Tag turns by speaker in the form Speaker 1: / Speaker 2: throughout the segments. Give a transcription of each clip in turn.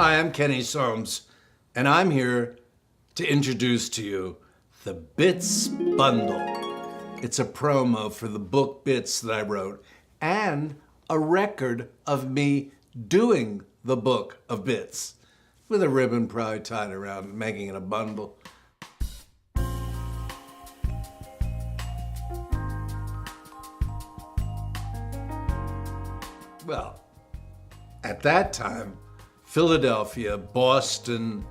Speaker 1: Hi, I'm Kenny Solms, and I'm here to introduce to you the Bits Bundle. It's a promo for the book Bits that I wrote and a record of me doing the book of Bits with a ribbon probably tied around, making it a bundle. Well, at that time, Philadelphia, Boston,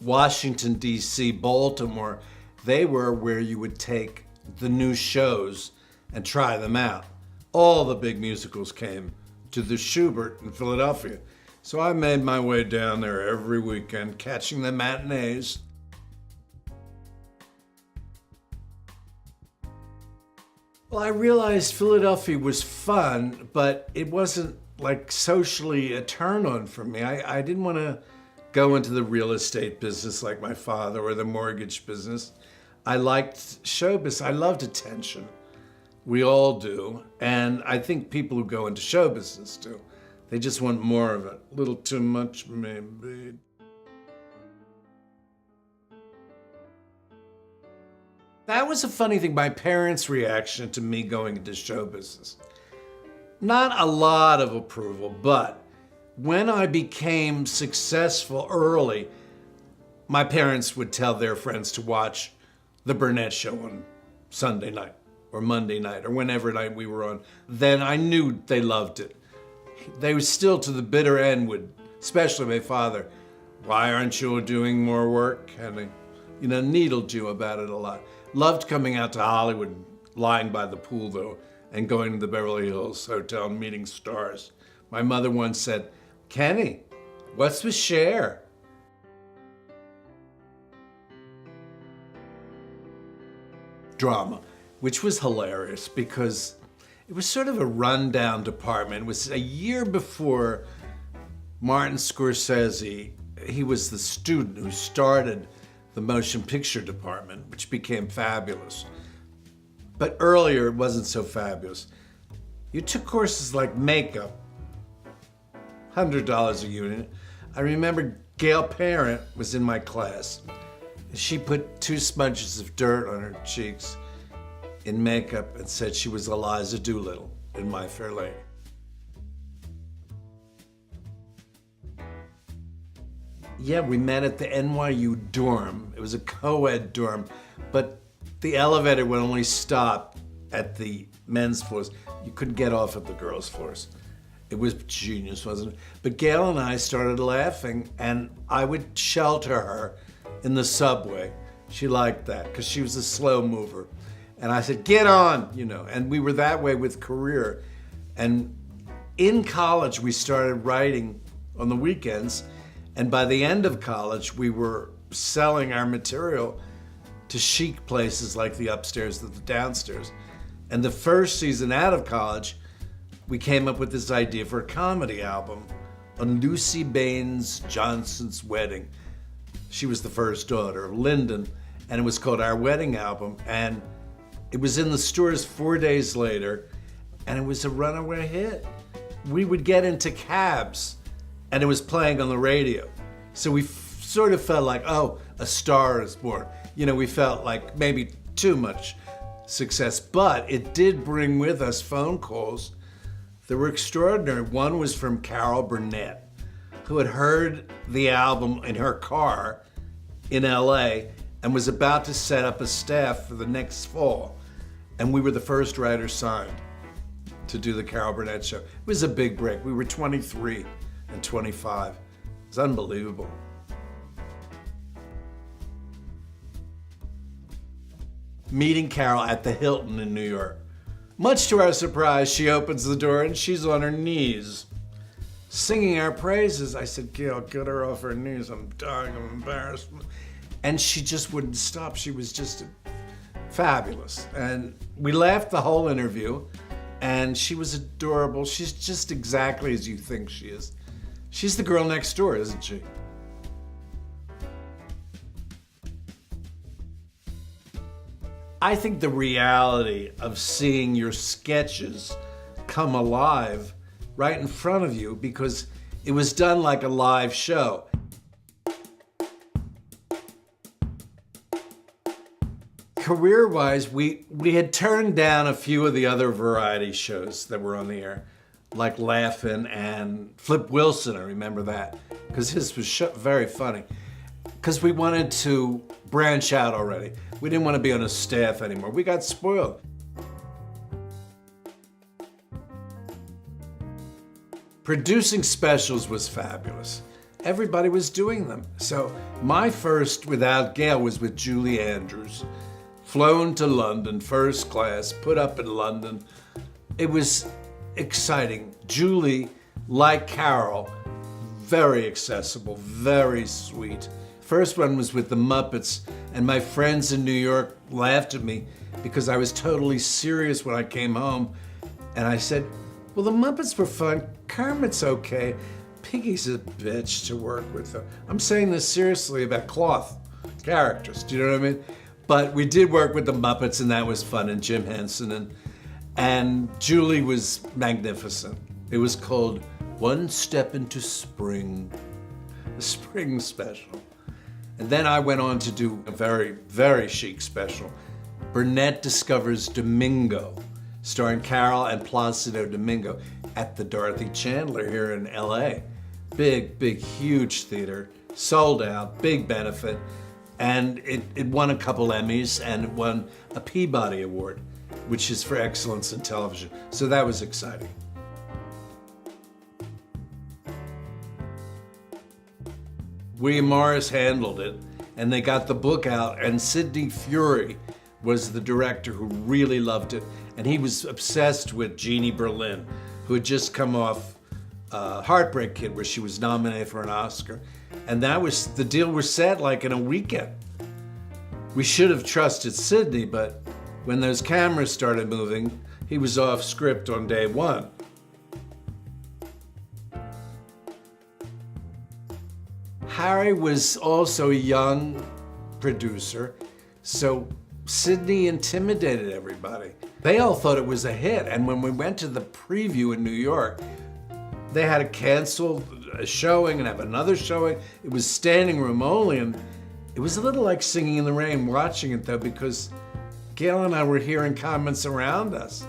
Speaker 1: Washington, D.C., Baltimore, they were where you would take the new shows and try them out. All the big musicals came to the Schubert in Philadelphia. So I made my way down there every weekend, catching the matinees. Well, I realized Philadelphia was fun, but it wasn't like socially a turn on for me. I didn't want to go into the real estate business like my father or the mortgage business. I liked show business. I loved attention. We all do. And I think people who go into show business do. They just want more of it. A little too much, maybe. That was a funny thing, my parents' reaction to me going into show business. Not a lot of approval, but when I became successful early, my parents would tell their friends to watch the Burnett Show on Sunday night or Monday night or whenever night we were on. Then I knew they loved it. They were still to the bitter end would, especially my father, why aren't you doing more work? And needled you about it a lot. Loved coming out to Hollywood, lying by the pool though, and going to the Beverly Hills Hotel and meeting stars. My mother once said, Kenny, what's with Cher? Drama, which was hilarious because it was sort of a rundown department. It was a year before Martin Scorsese. He was the student who started the motion picture department, which became fabulous. But earlier, it wasn't so fabulous. You took courses like makeup, $100 a unit. I remember Gail Parent was in my class. She put 2 smudges of dirt on her cheeks in makeup and said she was Eliza Doolittle in My Fair Lady. Yeah, we met at the NYU dorm. It was a co-ed dorm, but the elevator would only stop at the men's floors. You couldn't get off at the girls' floors. It was genius, wasn't it? But Gail and I started laughing, and I would shelter her in the subway. She liked that, because she was a slow mover. And I said, get on, and we were that way with career. And in college, we started writing on the weekends, and by the end of college, we were selling our material to chic places like the Upstairs and the Downstairs. And the first season out of college, we came up with this idea for a comedy album on Lucy Baines Johnson's wedding. She was the first daughter of Lyndon, and it was called Our Wedding Album. And it was in the stores 4 days later, and it was a runaway hit. We would get into cabs, and it was playing on the radio. So we sort of felt like, oh, a star is born. We felt like maybe too much success, but it did bring with us phone calls that were extraordinary. One was from Carol Burnett, who had heard the album in her car in LA and was about to set up a staff for the next fall. And we were the first writers signed to do the Carol Burnett Show. It was a big break. We were 23 and 25. It was unbelievable. Meeting Carol at the Hilton in New York. Much to our surprise, she opens the door and she's on her knees, singing our praises. I said, Gail, get her off her knees. I'm dying of embarrassment. And she just wouldn't stop. She was just fabulous. And we laughed the whole interview, and she was adorable. She's just exactly as you think she is. She's the girl next door, isn't she? I think the reality of seeing your sketches come alive right in front of you, because It was done like a live show. Career-wise, we had turned down a few of the other variety shows that were on the air, like Laugh-In and Flip Wilson, I remember that, because his was very funny. Because we wanted to branch out already. We didn't want to be on a staff anymore. We got spoiled. Producing specials was fabulous. Everybody was doing them. So my first without Gail was with Julie Andrews. Flown to London, first class, put up in London. It was exciting. Julie, like Carol, very accessible, very sweet. First one was with the Muppets, and my friends in New York laughed at me because I was totally serious when I came home. And I said, well, the Muppets were fun. Kermit's okay. Piggy's a bitch to work with. I'm saying this seriously about cloth characters, do you know what I mean? But we did work with the Muppets, and that was fun, and Jim Henson, and Julie was magnificent. It was called One Step into Spring, the spring special. And then I went on to do a very, very chic special, Burnett Discovers Domingo, starring Carol and Placido Domingo at the Dorothy Chandler here in LA. Big, big, huge theater, sold out, big benefit. And it won a couple Emmys, and it won a Peabody Award, which is for excellence in television. So that was exciting. William Morris handled it, and they got the book out, and Sidney Furie was the director who really loved it, and he was obsessed with Jeannie Berlin, who had just come off Heartbreak Kid, where she was nominated for an Oscar. And that was, the deal was set like in a weekend. We should have trusted Sidney, but when those cameras started moving, he was off script on day one. Harry was also a young producer, so Sidney intimidated everybody. They all thought it was a hit, and when we went to the preview in New York, they had to cancel a showing and have another showing. It was standing room only, and it was a little like Singing in the Rain watching it though, because Gail and I were hearing comments around us.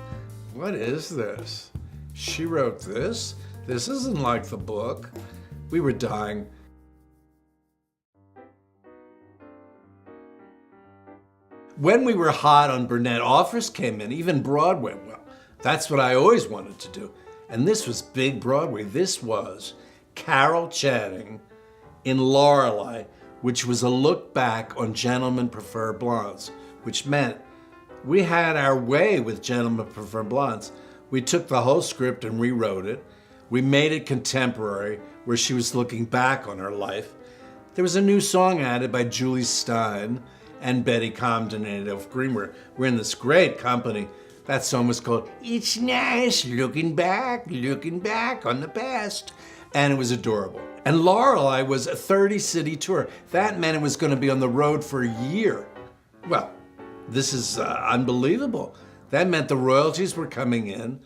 Speaker 1: What is this? She wrote this? This isn't like the book. We were dying. When we were hot on Burnett, offers came in, even Broadway. Well, that's what I always wanted to do. And this was big Broadway. This was Carol Channing in Lorelei, which was a look back on Gentlemen Prefer Blondes, which meant we had our way with Gentlemen Prefer Blondes. We took the whole script and rewrote it. We made it contemporary, where she was looking back on her life. There was a new song added by Julie Stein and Betty Comden and Adolph Green. We're in this great company. That song was called It's Nice Looking Back on the Past. And it was adorable. And Lorelei was a 30-city tour. That meant it was going to be on the road for a year. Well, this is unbelievable. That meant the royalties were coming in.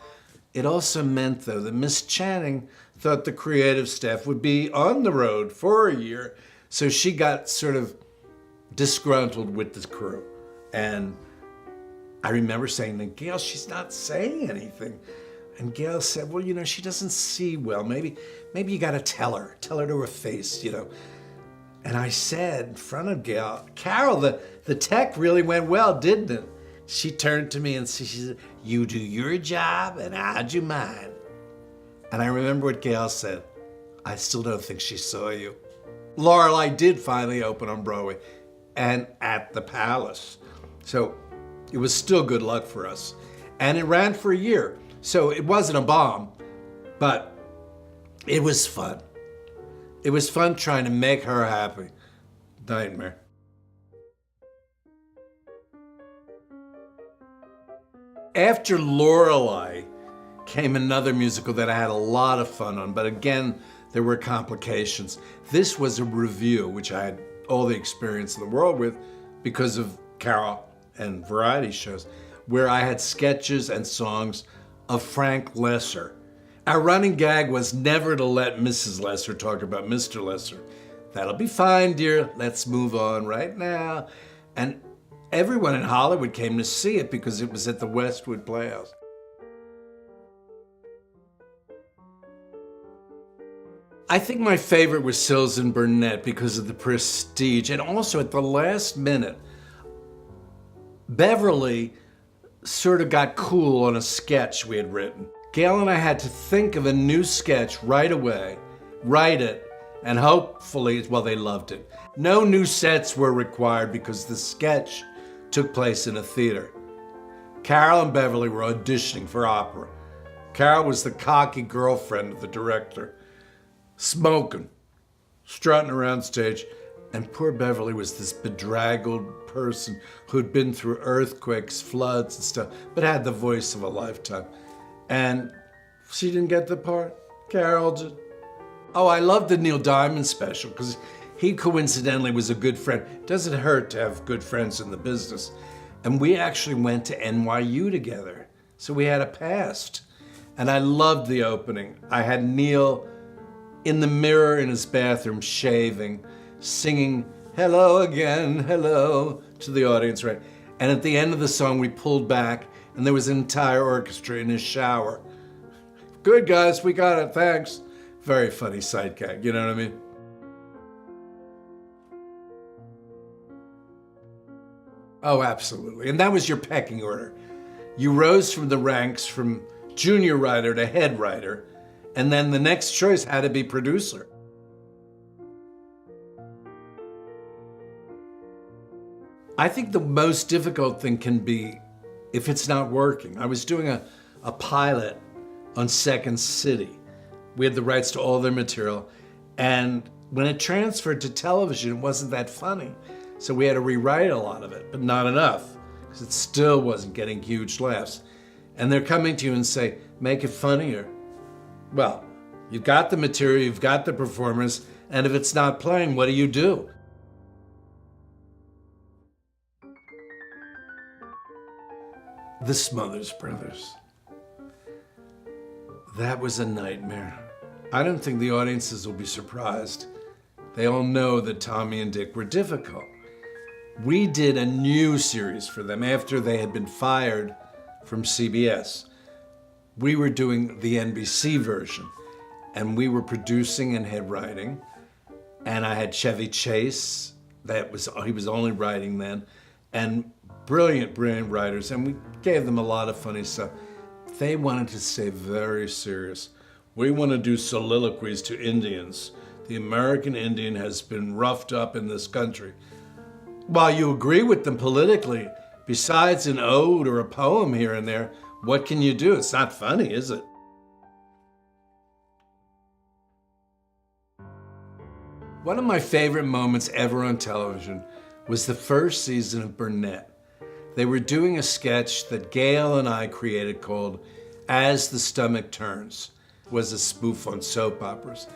Speaker 1: It also meant, though, that Miss Channing thought the creative staff would be on the road for a year. So she got sort of disgruntled with the crew. And I remember saying to Gail, she's not saying anything. And Gail said, well, you know, she doesn't see well. Maybe you gotta tell her to her face, you know. And I said in front of Gail, Carol, the tech really went well, didn't it? She turned to me and she said, you do your job and I'll do mine. And I remember what Gail said, I still don't think she saw you. Lorelei did finally open on Broadway and at the Palace. So it was still good luck for us. And it ran for a year. So it wasn't a bomb, but it was fun. It was fun trying to make her happy. Nightmare. After Lorelei came another musical that I had a lot of fun on, but again, there were complications. This was a revue, which I had all the experience in the world with because of Carol and variety shows, where I had sketches and songs of Frank Lesser, Our running gag was never to let Mrs. Lesser talk about Mr. Lesser. That'll be fine, dear. Let's move on right now. And everyone in Hollywood came to see it because it was at the Westwood Playhouse. I think my favorite was Sills and Burnett because of the prestige, and also at the last minute, Beverly sort of got cool on a sketch we had written. Gail and I had to think of a new sketch right away, write it, and hopefully, well, they loved it. No new sets were required because the sketch took place in a theater. Carol and Beverly were auditioning for opera. Carol was the cocky girlfriend of the director, smoking, strutting around stage, and poor Beverly was this bedraggled person who'd been through earthquakes, floods, and stuff, but had the voice of a lifetime. And she didn't get the part. Carol did. Oh, I loved the Neil Diamond special because he coincidentally was a good friend. It doesn't hurt to have good friends in the business. And we actually went to NYU together. So we had a past. And I loved the opening. I had Neil in the mirror in his bathroom shaving, singing hello again, hello to the audience, right? And at the end of the song, we pulled back and there was an entire orchestra in his shower. Good guys, we got it, thanks. Very funny sight gag, you know what I mean? Oh, absolutely. And that was your pecking order. You rose from the ranks from junior writer to head writer, and then the next choice had to be producer. I think the most difficult thing can be if it's not working. I was doing a pilot on Second City. We had the rights to all their material, and when it transferred to television, it wasn't that funny. So we had to rewrite a lot of it, but not enough, because it still wasn't getting huge laughs. And they're coming to you and say, make it funnier. Well, you've got the material, you've got the performers, and if it's not playing, what do you do? The Smothers Brothers. That was a nightmare. I don't think the audiences will be surprised. They all know that Tommy and Dick were difficult. We did a new series for them after they had been fired from CBS. We were doing the NBC version, and we were producing and head writing. And I had Chevy Chase, he was only writing then, and brilliant writers, and we gave them a lot of funny stuff. They wanted to stay very serious. We want to do soliloquies to Indians. The American Indian has been roughed up in this country. While you agree with them politically, besides an ode or a poem here and there, what can you do? It's not funny, is it? One of my favorite moments ever on television was the first season of Burnett. They were doing a sketch that Gail and I created called As the Stomach Turns. It was a spoof on soap operas.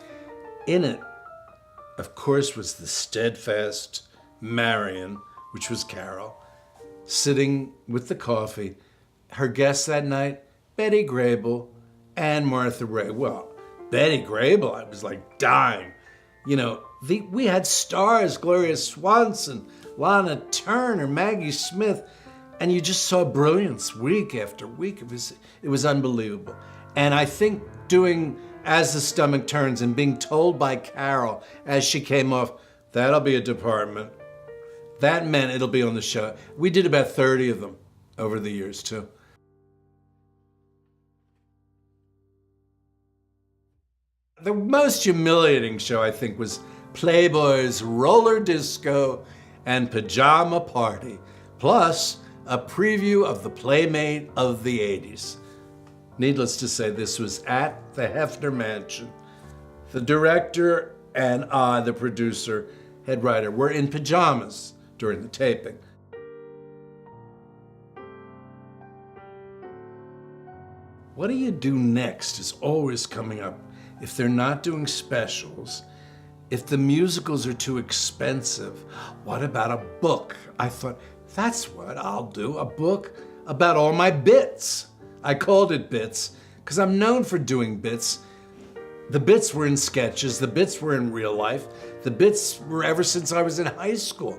Speaker 1: In it, of course, was the steadfast Marion, which was Carol, sitting with the coffee. Her guests that night, Betty Grable and Martha Ray. Well, Betty Grable, I was like dying. You know, we had stars, Gloria Swanson, Lana Turner, Maggie Smith, and you just saw brilliance week after week. It was unbelievable. And I think doing As the Stomach Turns and being told by Carol as she came off, that'll be a department. That meant it'll be on the show. We did about 30 of them over the years too. The most humiliating show, I think, was Playboy's Roller Disco and Pajama Party, plus a preview of the Playmate of the 80s. Needless to say, this was at the Hefner Mansion. The director and I, the producer, head writer, were in pajamas during the taping. What do you do next is always coming up. If they're not doing specials, if the musicals are too expensive, what about a book? I thought, that's what I'll do, a book about all my bits. I called it Bits because I'm known for doing bits. The bits were in sketches, the bits were in real life, the bits were ever since I was in high school.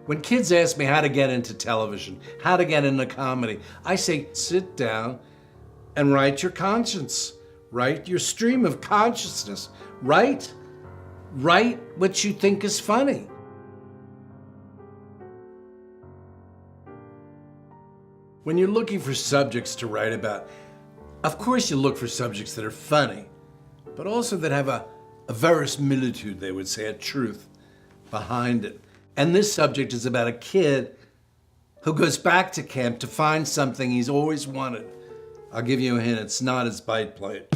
Speaker 1: When kids ask me how to get into television, how to get into comedy, I say, sit down and write your conscience. Write your stream of consciousness. Write what you think is funny. When you're looking for subjects to write about, of course you look for subjects that are funny, but also that have a verisimilitude, they would say, a truth behind it. And this subject is about a kid who goes back to camp to find something he's always wanted. I'll give you a hint, it's not his bite plate.